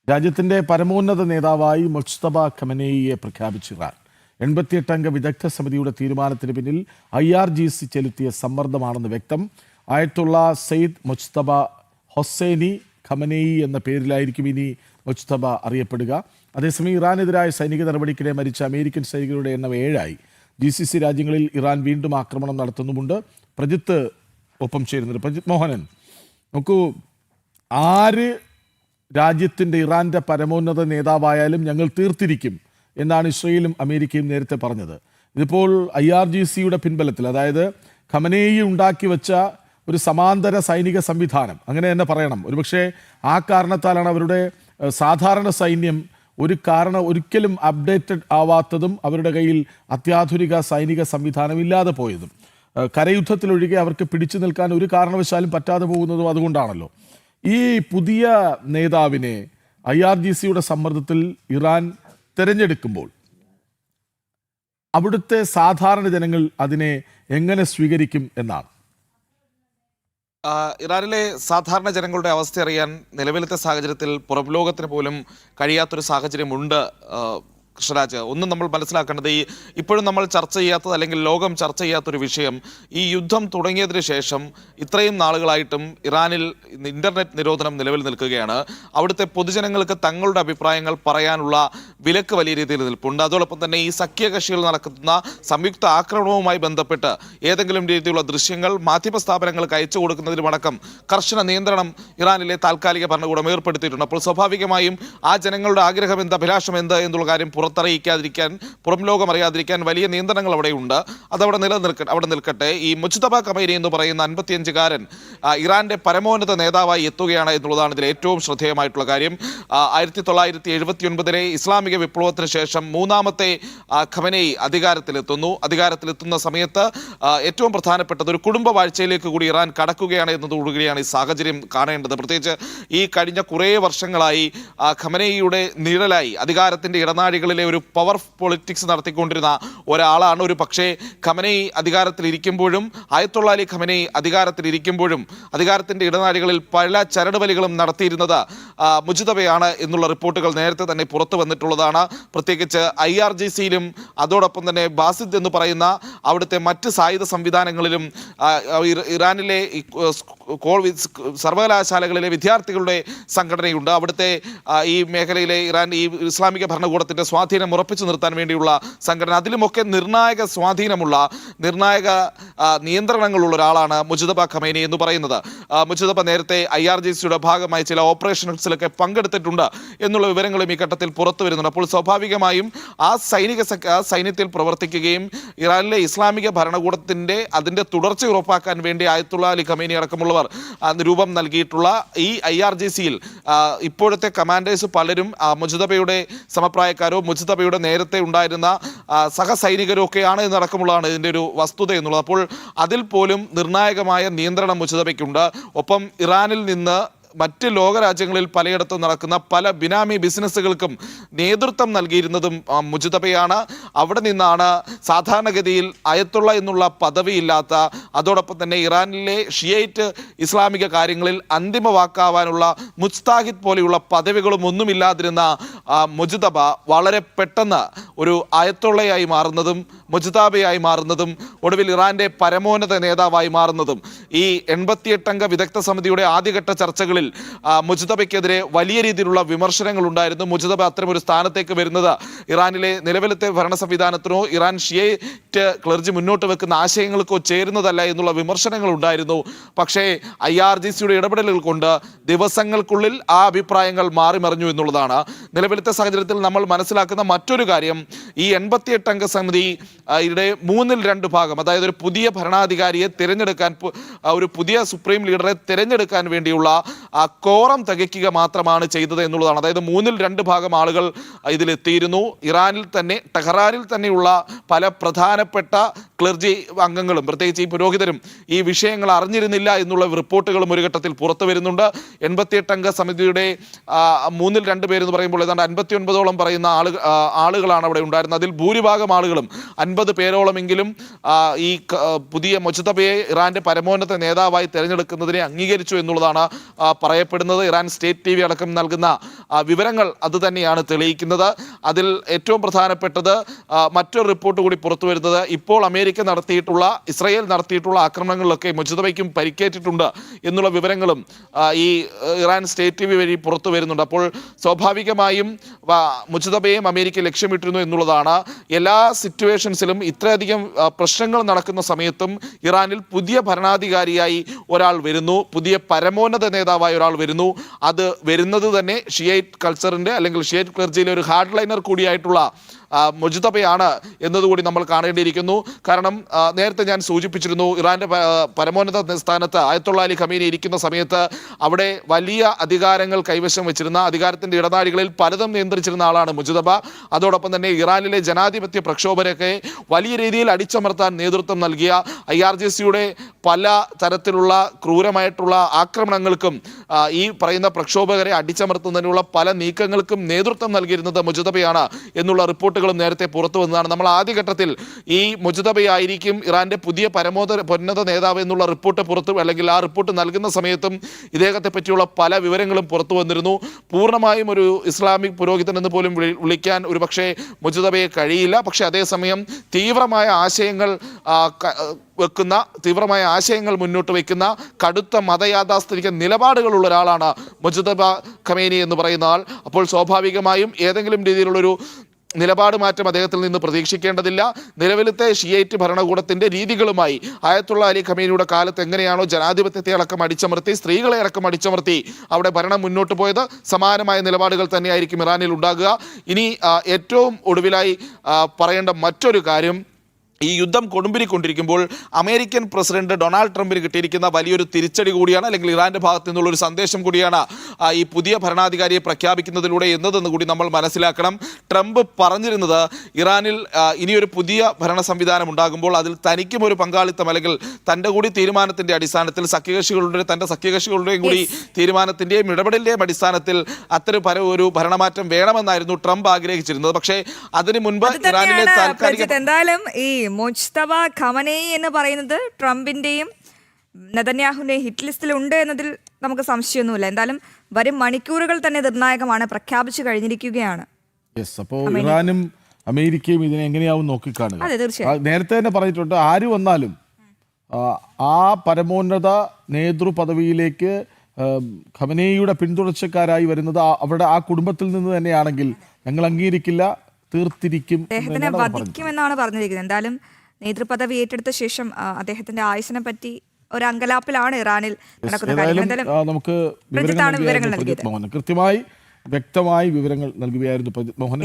രാജ്യത്തിന്റെ പരമോന്നത നേതാവായി മുജ്തബ ഖമനേയിയെ പ്രഖ്യാപിച്ചു ഇറാൻ. 88 അംഗ വിദഗ്ധ സമിതിയുടെ തീരുമാനത്തിന് പിന്നിൽ IRGC ചെലുത്തിയ സമ്മർദ്ദമാണെന്ന് വ്യക്തം. ആയത്തുള്ള സയ്യിദ് മുജ്തബ ഹൊസൈനി ഖമനേയി എന്ന പേരിലായിരിക്കും ഇനി മുജ്തബ അറിയപ്പെടുക. അതേസമയം ഇറാനെതിരായ സൈനിക നടപടിക്കിടെ മരിച്ച അമേരിക്കൻ സൈനികരുടെ എണ്ണം 7ആയി. GCC രാജ്യങ്ങളിൽ ഇറാൻ വീണ്ടും ആക്രമണം നടത്തുന്നുമുണ്ട്. പ്രജിത്ത് ഒപ്പം ചേരുന്നുണ്ട്. പ്രജിത്ത് മോഹനൻ, നോക്കൂ, ആര് രാജ്യത്തിൻ്റെ ഇറാൻ്റെ പരമോന്നത നേതാവായാലും ഞങ്ങൾ തീർത്തിരിക്കും എന്നാണ് ഇസ്രയേലും അമേരിക്കയും നേരത്തെ പറഞ്ഞത്. ഇതിപ്പോൾ IRGCയുടെ പിൻബലത്തിൽ, അതായത് ഖമനേയി ഉണ്ടാക്കി വെച്ച ഒരു സമാന്തര സൈനിക സംവിധാനം, അങ്ങനെ തന്നെ പറയണം. ഒരുപക്ഷെ ആ കാരണത്താലാണ് അവരുടെ സാധാരണ സൈന്യം ഒരിക്കലും അപ്ഡേറ്റഡ് ആവാത്തതും അവരുടെ കയ്യിൽ അത്യാധുനിക സൈനിക സംവിധാനം ഇല്ലാതെ പോയതും. കരയുദ്ധത്തിലൊഴികെ അവർക്ക് പിടിച്ചു നിൽക്കാൻ ഒരു കാരണവശാലും പറ്റാതെ പോകുന്നതും അതുകൊണ്ടാണല്ലോ. ഈ പുതിയ നേതാവിനെ IRGCയുടെ സമ്മർദ്ദത്തിൽ ഇറാൻ തിരഞ്ഞെടുക്കുമ്പോൾ അവിടുത്തെ സാധാരണ ജനങ്ങൾ അതിനെ എങ്ങനെ സ്വീകരിക്കും എന്നാണ്. ഇറാനിലെ സാധാരണ ജനങ്ങളുടെ അവസ്ഥ അറിയാൻ നിലവിലത്തെ സാഹചര്യത്തിൽ പുറം ലോകത്തിന് പോലും കഴിയാത്തൊരു സാഹചര്യമുണ്ട്. കൃഷ്ണരാജ്, ഒന്നും നമ്മൾ മനസ്സിലാക്കേണ്ടത്, ഇപ്പോഴും നമ്മൾ ചർച്ച ചെയ്യാത്തത്, അല്ലെങ്കിൽ ലോകം ചർച്ച ചെയ്യാത്തൊരു വിഷയം, ഈ യുദ്ധം തുടങ്ങിയതിന് ശേഷം ഇത്രയും നാളുകളായിട്ടും ഇറാനിൽ ഇന്റർനെറ്റ് നിരോധനം നിലവിൽ നിൽക്കുകയാണ്. അവിടുത്തെ പൊതുജനങ്ങൾക്ക് തങ്ങളുടെ അഭിപ്രായങ്ങൾ പറയാനുള്ള വിലക്ക് വലിയ രീതിയിൽ നിൽപ്പുണ്ട്. അതോടൊപ്പം തന്നെ ഈ സഖ്യകക്ഷികൾ നടക്കുന്ന സംയുക്ത ആക്രമണവുമായി ബന്ധപ്പെട്ട് ഏതെങ്കിലും രീതിയിലുള്ള ദൃശ്യങ്ങൾ മാധ്യമ സ്ഥാപനങ്ങൾക്ക് അയച്ചു കൊടുക്കുന്നതിനുമടക്കം കർശന നിയന്ത്രണം ഇറാനിലെ താൽക്കാലിക ഭരണകൂടം ഏർപ്പെടുത്തിയിട്ടുണ്ട്. അപ്പോൾ സ്വാഭാവികമായും ആ ജനങ്ങളുടെ ആഗ്രഹം എന്ത്, അഭിലാഷം എന്ത് എന്നുള്ള കാര്യം പുറത്തറിയിക്കാതിരിക്കാൻ, പുറം ലോകം അറിയാതിരിക്കാൻ വലിയ നിയന്ത്രണങ്ങൾ അവിടെയുണ്ട്. അതവിടെ നിൽക്കട്ടെ. ഈ മുജ്തബ ഖമനേയി എന്ന് പറയുന്ന 55-കാരൻ ഇറാന്റെ പരമോന്നത നേതാവായി എത്തുകയാണ് എന്നുള്ളതാണ് ഇതിൽ ഏറ്റവും ശ്രദ്ധേയമായിട്ടുള്ള കാര്യം. 1979 ഇസ്ലാമിക വിപ്ലവത്തിന് ശേഷം മൂന്നാമത്തെ ഖമനേയി അധികാരത്തിലെത്തുന്ന സമയത്ത് ഏറ്റവും പ്രധാനപ്പെട്ടത് ഒരു കുടുംബ വാഴ്ചയിലേക്ക് കൂടി ഇറാൻ കടക്കുകയാണ് എന്നതോടുകൂടിയാണ് ഈ സാഹചര്യം കാണേണ്ടത്. പ്രത്യേകിച്ച് ഈ കഴിഞ്ഞ കുറേ വർഷങ്ങളായി ഖമനേയിയുടെ നിഴലായി അധികാരത്തിന്റെ ഇടനാഴികളിലെ ഒരു പവർ പൊളിറ്റിക്സ് നടത്തിക്കൊണ്ടിരുന്ന ഒരാളാണ്. ഒരു പക്ഷേ ഖമനേയി അധികാരത്തിലിരിക്കുമ്പോഴും ആയത്തുള്ള അലി ഖമനേയി അധികാരത്തിലിരിക്കുമ്പോഴും അധികാരത്തിന്റെ ഇടനാഴികളിൽ പല ചരടുവലികളും നടത്തിയിരുന്നത് മുജ്തബയാണ് എന്നുള്ള റിപ്പോർട്ടുകൾ നേരത്തെ തന്നെ പുറത്തു വന്നിട്ടുള്ളതാണ്. പ്രത്യേകിച്ച് IRGCയിലും അതോടൊപ്പം തന്നെ ബാസിദ് എന്ന് പറയുന്ന അവിടുത്തെ മറ്റ് സായുധ സംവിധാനങ്ങളിലും ഇറാനിലെ സർവകലാശാലകളിലെ വിദ്യാർത്ഥികളുടെ സംഘടനയുണ്ട്. അവിടുത്തെ ഈ മേഖലയിലെ ഈ ഇസ്ലാമിക ഭരണകൂടത്തിന്റെ സ്വാധീനം ഉറപ്പിച്ചു നിർത്താൻ വേണ്ടിയുള്ള സംഘടന, അതിലുമൊക്കെ നിർണായക സ്വാധീനമുള്ള, നിർണായക നിയന്ത്രണങ്ങളുള്ള ഒരാളാണ് മുജ്തബ ഖമനേയി എന്ന് പറയുന്നത്. മുജ്തബ നേരത്തെ IRGCയുടെ ഭാഗമായി ചില ഓപ്പറേഷൻസിലൊക്കെ പങ്കെടുത്തിട്ടുണ്ട് എന്നുള്ള വിവരങ്ങളും ഈ ഘട്ടത്തിൽ പുറത്തു വരുന്നുണ്ട്. അപ്പോൾ സ്വാഭാവികമായും ആ സൈന്യത്തിൽ പ്രവർത്തിക്കുകയും ഇറാനിലെ ഇസ്ലാമിക ഭരണകൂടത്തിന്റെ അതിന്റെ തുടർച്ച ഉറപ്പാക്കാൻ വേണ്ടി ആയത്തുള്ള അലി ഖമനേയി അടക്കമുള്ളവർ രൂപം നൽകിയിട്ടുള്ള ഈ IRGCയിൽ ഇപ്പോഴത്തെ കമാൻഡേഴ്സ് പലരും മുജ്തബയുടെ സമപ്രായക്കാരോ മുജ്തബയുടെ നേരത്തെ ഉണ്ടായിരുന്ന സഹസൈനികരോ ഒക്കെയാണ് എന്നടക്കമുള്ളതാണ് ഇതിൻ്റെ ഒരു വസ്തുത എന്നുള്ളത്. അപ്പോൾ അതിൽ പോലും നിർണായകമായ നിയന്ത്രണം മുജ്തബയ്ക്കുണ്ട്. ഒപ്പം ഇറാനിൽ നിന്ന് മറ്റ് ലോകരാജ്യങ്ങളിൽ പലയിടത്തും നടക്കുന്ന പല ബിനാമി ബിസിനസ്സുകൾക്കും നേതൃത്വം നൽകിയിരുന്നതും മുജ്തബയാണ്. അവിടെ നിന്നാണ് സാധാരണഗതിയിൽ അയത്തുള്ള എന്നുള്ള പദവിയില്ലാത്ത, അതോടൊപ്പം തന്നെ ഇറാനിലെ ഷിയൈറ്റ് ഇസ്ലാമിക കാര്യങ്ങളിൽ അന്തിമ വാക്കാവാനുള്ള മുജ്താഹിദ് പോലെയുള്ള പദവികളും ഒന്നുമില്ലാതിരുന്ന മുജ്തബ വളരെ പെട്ടെന്ന് ഒരു അയത്തുള്ളയായി മാറുന്നതും മുജ്തബയായി മാറുന്നതും ഒടുവിൽ ഇറാന്റെ പരമോന്നത നേതാവായി മാറുന്നതും ഈ 88 അംഗ വിദഗ്ധ സമിതിയുടെ ആദ്യഘട്ട ചർച്ചകളിൽ മുജ്തബയ്ക്കെതിരെ വലിയ രീതിയിലുള്ള വിമർശനങ്ങൾ ഉണ്ടായിരുന്നു. മുജ്തബ അത്തരമൊരു സ്ഥാനത്തേക്ക് വരുന്നത് ഇറാനിലെ നിലവിലത്തെ ഭരണ സംവിധാനത്തിനോ ഇറാൻ ഷിയൈറ്റ് ക്ലർജി മുന്നോട്ട് വെക്കുന്ന ആശയങ്ങൾക്കോ ചേരുന്നതല്ല എന്നുള്ള വിമർശനങ്ങൾ ഉണ്ടായിരുന്നു. പക്ഷേ IRGCയുടെ ഇടപെടലുകൾ കൊണ്ട് ദിവസങ്ങൾക്കുള്ളിൽ ആ അഭിപ്രായങ്ങൾ മാറിമറിഞ്ഞു എന്നുള്ളതാണ് നിലവിലത്തെ സാഹചര്യത്തിൽ നമ്മൾ മനസ്സിലാക്കുന്ന മറ്റൊരു കാര്യം. ഈ 88 അംഗ സമിതി യുടെ 2/3 ഭാഗം, അതായത് ഒരു പുതിയ ഭരണാധികാരിയെ തിരഞ്ഞെടുക്കാൻ, ഒരു പുതിയ സുപ്രീം ലീഡറെ തിരഞ്ഞെടുക്കാൻ വേണ്ടിയുള്ള കോറം തികയ്ക്കുക മാത്രമാണ് ചെയ്തത് എന്നുള്ളതാണ്. അതായത് 2/3 ഭാഗം ആളുകൾ ഇതിലെത്തിയിരുന്നു. ഇറാനിൽ തന്നെ, ടെഹ്റാനിൽ തന്നെയുള്ള പല പ്രധാനപ്പെട്ട ക്ലർജി അംഗങ്ങളും പ്രത്യേകിച്ച് ഈ പുരോഹിതരും ഈ വിഷയങ്ങൾ അറിഞ്ഞിരുന്നില്ല എന്നുള്ള റിപ്പോർട്ടുകളും ഒരു ഘട്ടത്തിൽ പുറത്തു വരുന്നുണ്ട്. 88 അംഗ സമിതിയുടെ 2/3 പേരെന്ന് പറയുമ്പോൾ ഏതാണ്ട് 59ഓളം പറയുന്ന ആളുകളാണ് അവിടെ ഉണ്ടായിരുന്നത്. അതിൽ ഭൂരിഭാഗം ആളുകളും 50 പേരോളമെങ്കിലും ഈ പുതിയ മുജ്തബയെ ഇറാന്റെ പരമോന്നത നേതാവായി തിരഞ്ഞെടുക്കുന്നതിനെ അംഗീകരിച്ചു എന്നുള്ളതാണ് പറയപ്പെടുന്നത്. ഇറാൻ സ്റ്റേറ്റ് TV അടക്കം നൽകുന്ന വിവരങ്ങൾ അത് തന്നെയാണ് തെളിയിക്കുന്നത്. അതിൽ ഏറ്റവും പ്രധാനപ്പെട്ടത് മറ്റൊരു റിപ്പോർട്ട് കൂടി പുറത്തു വരുന്നത്, ഇപ്പോൾ അമേരിക്ക നടത്തിയിട്ടുള്ള ഇസ്രായേൽ നടത്തിയിട്ടുള്ള ആക്രമണങ്ങളിലൊക്കെ മുജതബയ്ക്കും പരിക്കേറ്റിട്ടുണ്ട് എന്നുള്ള വിവരങ്ങളും ഈ ഇറാൻ സ്റ്റേറ്റ് ടി വി വഴി പുറത്തു വരുന്നുണ്ട്. അപ്പോൾ സ്വാഭാവികമായും മുജതബയെയും അമേരിക്ക ലക്ഷ്യമിട്ടിരുന്നു എന്നുള്ളതാണ്. എല്ലാ സിറ്റുവേഷൻസിലും ഇത്രയധികം പ്രശ്നങ്ങൾ നടക്കുന്ന സമയത്തും ഇറാനിൽ പുതിയ ഭരണാധികാരിയായി ഒരാൾ വരുന്നു, പുതിയ പരമോന്നത നേതാവായി ഒരാൾ വരുന്നു. അത് വരുന്നത് തന്നെ ഷിയൈറ്റ് കൾച്ചറിൻ്റെ അല്ലെങ്കിൽ ഷിയൈറ്റ് ക്ലർജിയിലെ ഒരു ഹാർഡ് ലൈനർ കൂടിയായിട്ടുള്ള മുജ്തബയാണ് എന്നതുകൂടി നമ്മൾ കാണേണ്ടിയിരിക്കുന്നു. കാരണം നേരത്തെ ഞാൻ സൂചിപ്പിച്ചിരുന്നു, ഇറാൻ്റെ പരമോന്നത സ്ഥാനത്ത് ആയത്തുള്ള അലി ഖമീനി ഇരിക്കുന്ന സമയത്ത് അവിടെ വലിയ അധികാരങ്ങൾ കൈവശം വെച്ചിരുന്ന, അധികാരത്തിൻ്റെ ഇടനാഴികളിൽ പലതും നിയന്ത്രിച്ചിരുന്ന ആളാണ് മുജ്തബ. അതോടൊപ്പം തന്നെ ഇറാനിലെ ജനാധിപത്യ പ്രക്ഷോഭരൊക്കെ വലിയ രീതിയിൽ അടിച്ചമർത്താൻ നേതൃത്വം നൽകിയ IRGCയുടെ പല തരത്തിലുള്ള ക്രൂരമായിട്ടുള്ള ആക്രമണങ്ങൾക്കും ഈ പറയുന്ന പ്രക്ഷോഭകരെ അടിച്ചമർത്തുന്നതിനുള്ള പല നീക്കങ്ങൾക്കും നേതൃത്വം നൽകിയിരുന്നത് മുജ്തബയാണ് എന്നുള്ള റിപ്പോർട്ടുകളും നേരത്തെ പുറത്തു വന്നതാണ്. നമ്മൾ ആദ്യഘട്ടത്തിൽ ഈ മുജ്തബയായിരിക്കും ഇറാന്റെ പുതിയ പരമോന്നത നേതാവ് എന്നുള്ള റിപ്പോർട്ട് പുറത്ത്, അല്ലെങ്കിൽ ആ റിപ്പോർട്ട് നൽകുന്ന സമയത്തും ഇദ്ദേഹത്തെ പറ്റിയുള്ള പല വിവരങ്ങളും പുറത്തു വന്നിരുന്നു. പൂർണ്ണമായും ഒരു ഇസ്ലാമിക് പുരോഹിതൻ എന്ന് പോലും വിളിക്കാൻ ഒരു പക്ഷേ മുജ്തബയെ കഴിയില്ല. പക്ഷേ അതേസമയം തീവ്രമായ ആശയങ്ങൾ മുന്നോട്ട് വയ്ക്കുന്ന കടുത്ത മതയാഥാസ്ഥിതിക നിലപാടുകളുള്ള ഒരാളാണ് മുജ്തബ ഖമേനി എന്ന് പറയുന്ന ആൾ. അപ്പോൾ സ്വാഭാവികമായും ഏതെങ്കിലും രീതിയിലുള്ളൊരു നിലപാട് മാറ്റം അദ്ദേഹത്തിൽ നിന്ന് പ്രതീക്ഷിക്കേണ്ടതില്ല. നിലവിലത്തെ ഷിയൈറ്റ് ഭരണകൂടത്തിൻ്റെ രീതികളുമായി ആയത്തുള്ള അലി ഖമേനിയുടെ കാലത്ത് എങ്ങനെയാണോ ജനാധിപത്യത്തെ അടക്കം അടിച്ചമർത്തി, സ്ത്രീകളെ അടക്കം അടിച്ചമർത്തി അവിടെ ഭരണം മുന്നോട്ട് പോയത്, സമാനമായ നിലപാടുകൾ തന്നെയായിരിക്കും ഇറാനിൽ ഉണ്ടാകുക. ഇനി ഏറ്റവും ഒടുവിലായി പറയേണ്ട മറ്റൊരു കാര്യം, ഈ യുദ്ധം കൊടുമ്പിരിക്കൊണ്ടിരിക്കുമ്പോൾ അമേരിക്കൻ പ്രസിഡന്റ് ഡൊണാൾഡ് ട്രംപിന് കിട്ടിയിരിക്കുന്ന വലിയൊരു തിരിച്ചടി കൂടിയാണ്, അല്ലെങ്കിൽ ഇറാന്റെ ഭാഗത്തു നിന്നുള്ള ഒരു സന്ദേശം കൂടിയാണ് ഈ പുതിയ ഭരണാധികാരിയെ പ്രഖ്യാപിക്കുന്നതിലൂടെ എന്നതെന്ന് കൂടി നമ്മൾ മനസ്സിലാക്കണം. ട്രംപ് പറഞ്ഞിരുന്നത് ഇറാനിൽ ഇനിയൊരു പുതിയ ഭരണ സംവിധാനം ഉണ്ടാകുമ്പോൾ അതിൽ തനിക്കും ഒരു പങ്കാളിത്തം, അല്ലെങ്കിൽ തൻ്റെ കൂടി തീരുമാനത്തിൻ്റെ അടിസ്ഥാനത്തിൽ തൻ്റെ സഖ്യകക്ഷികളുടെയും കൂടി തീരുമാനത്തിൻ്റെയും ഇടപെടലിൻ്റെയും അടിസ്ഥാനത്തിൽ അത്തരം ഒരു ഭരണമാറ്റം വേണമെന്നായിരുന്നു ട്രംപ് ആഗ്രഹിച്ചിരുന്നത്. പക്ഷേ അതിന് മുൻപ് ഇറാനിലെ താൽക്കാലിക എന്തായാലും ഈ മുജ്തബ ഖമനേയി എന്ന് പറയുന്നത് ട്രംപിന്റെയും നെതന്യാഹുവിന്റെയും ഹിറ്റ് ലിസ്റ്റിൽ ഉണ്ട് എന്നതിൽ നമുക്ക് സംശയമൊന്നുമില്ല. എന്തായാലും വരും മണിക്കൂറുകൾ തന്നെ നിർണായകമാണ്, പ്രഖ്യാപിച്ചു കഴിഞ്ഞിരിക്കുകയാണ്. അപ്പോൾ ഇറാനും അമേരിക്കയും ഇതിനെ എങ്ങനെയാവും നോക്കിക്കാണുക. അതെ, തീർച്ചയായും നേരത്തെ തന്നെ പറഞ്ഞിട്ടുണ്ട്, ആര് വന്നാലും ആ പരമോന്നത നേതൃപദവിയിലേക്ക് ഖമനേയിയുടെ പിന്തുടർച്ചക്കാരായി വരുന്നത് അവരുടെ ആ കുടുംബത്തിൽ നിന്ന് തന്നെയാണെങ്കിൽ ഞങ്ങൾ അംഗീകരിക്കില്ല, തീർത്തിരിക്കും, അദ്ദേഹത്തിനെ വധിക്കുമെന്നാണ് പറഞ്ഞിരിക്കുന്നത്. എന്തായാലും നേതൃപദവി ഏറ്റെടുത്ത ശേഷം അദ്ദേഹത്തിന്റെ ആയുസിനെ പറ്റി ഒരു അങ്കലാപ്പിലാണ് ഇറാനിൽ നടക്കുന്നത്. നമുക്ക് വിവരങ്ങൾ നൽകിയത് കൃത്യമായി വ്യക്തമായി വിവരങ്ങൾ നൽകുകയായിരുന്നു പ്രജിത് മോഹനൻ.